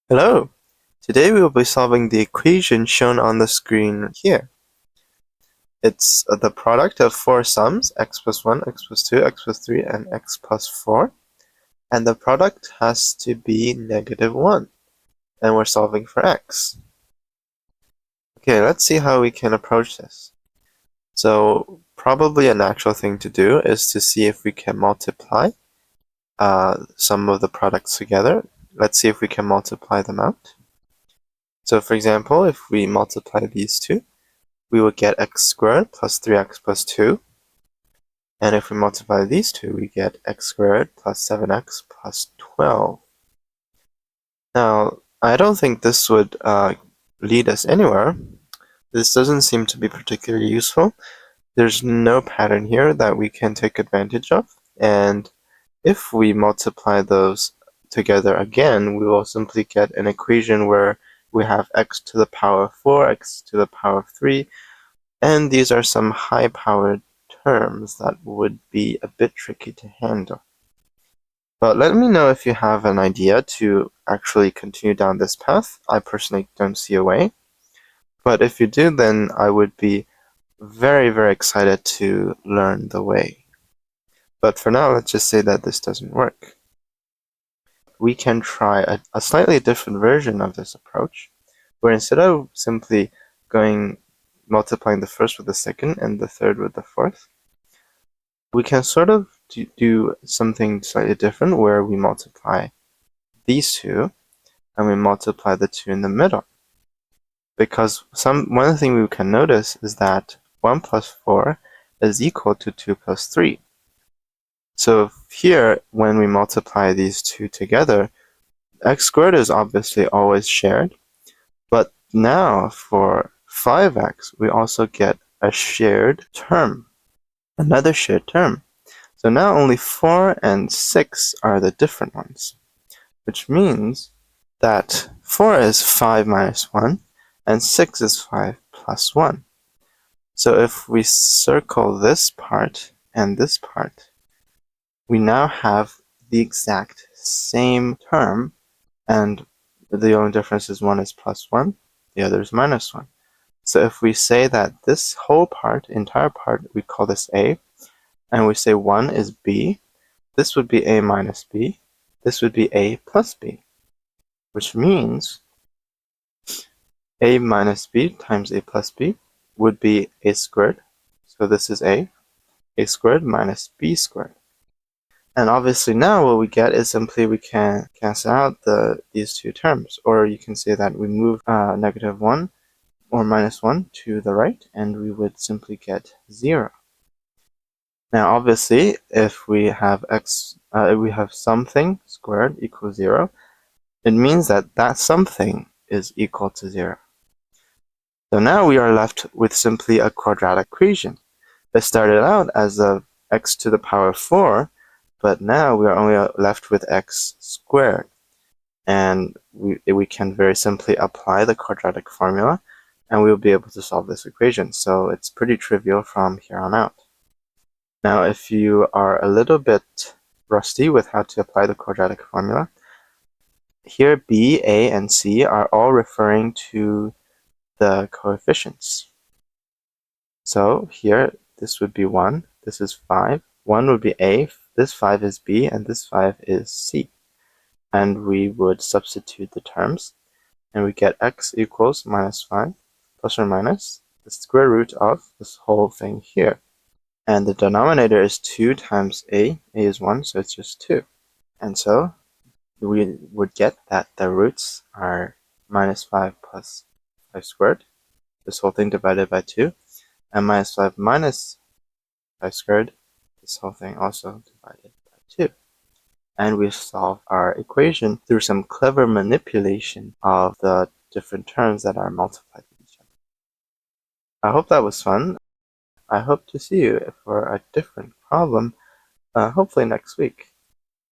Hello! Today we will be solving the equation shown on the screen here. It's the product of four sums, x plus 1, x plus 2, x plus 3, and x plus 4. And the product has to be -1. And we're solving for x. Okay, let's see how we can approach this. So probably a natural thing to do is to see if we can multiply some of the products together. Let's see if we can multiply them out. So for example, if we multiply these two, we will get x squared plus 3x plus 2. And if we multiply these two, we get x squared plus 7x plus 12. Now, I don't think this would lead us anywhere. This doesn't seem to be particularly useful. There's no pattern here that we can take advantage of. And if we multiply those together again, we will simply get an equation where we have x to the power of 4, x to the power of 3, and these are some high-powered terms that would be a bit tricky to handle. But let me know if you have an idea to actually continue down this path. I personally don't see a way. But if you do, then I would be very, very excited to learn the way. But for now, let's just say that this doesn't work. We can try a slightly different version of this approach, where instead of simply multiplying the first with the second and the third with the fourth, we can sort of do something slightly different where we multiply these two and we multiply the two in the middle. Because one thing we can notice is that 1 plus 4 is equal to 2 plus 3. So here, when we multiply these two together, x squared is obviously always shared. But now for 5x, we also get a shared term, another shared term. So now only 4 and 6 are the different ones, which means that 4 is 5 minus 1, and 6 is 5 plus 1. So if we circle this part and this part, we now have the exact same term, and the only difference is one is plus 1, the other is minus 1. So if we say that this whole part, entire part, we call this A, and we say 1 is B, this would be A minus B, this would be A plus B, which means A minus B times A plus B would be A squared, so this is A squared minus B squared. And obviously now what we get is simply we can cancel out these two terms, or you can say that we move -1 or -1 to the right, and we would simply get 0. Now obviously if we have something squared equals 0, it means that that something is equal to 0. So now we are left with simply a quadratic equation that started out as x to the power of 4, but now we are only left with x squared. And we can very simply apply the quadratic formula, and we'll be able to solve this equation. So it's pretty trivial from here on out. Now, if you are a little bit rusty with how to apply the quadratic formula, here b, a, and c are all referring to the coefficients. So here, this would be 1, this is 5, 1 would be a, this 5 is b, and this 5 is c. And we would substitute the terms, and we get x equals -5 plus or minus the square root of this whole thing here. And the denominator is 2 times a is 1, so it's just 2. And so we would get that the roots are -5 plus 5 squared, this whole thing divided by 2, and -5 minus 5 squared, this whole thing also divided by 2. And we solve our equation through some clever manipulation of the different terms that are multiplied with each other. I hope that was fun. I hope to see you for a different problem, hopefully next week.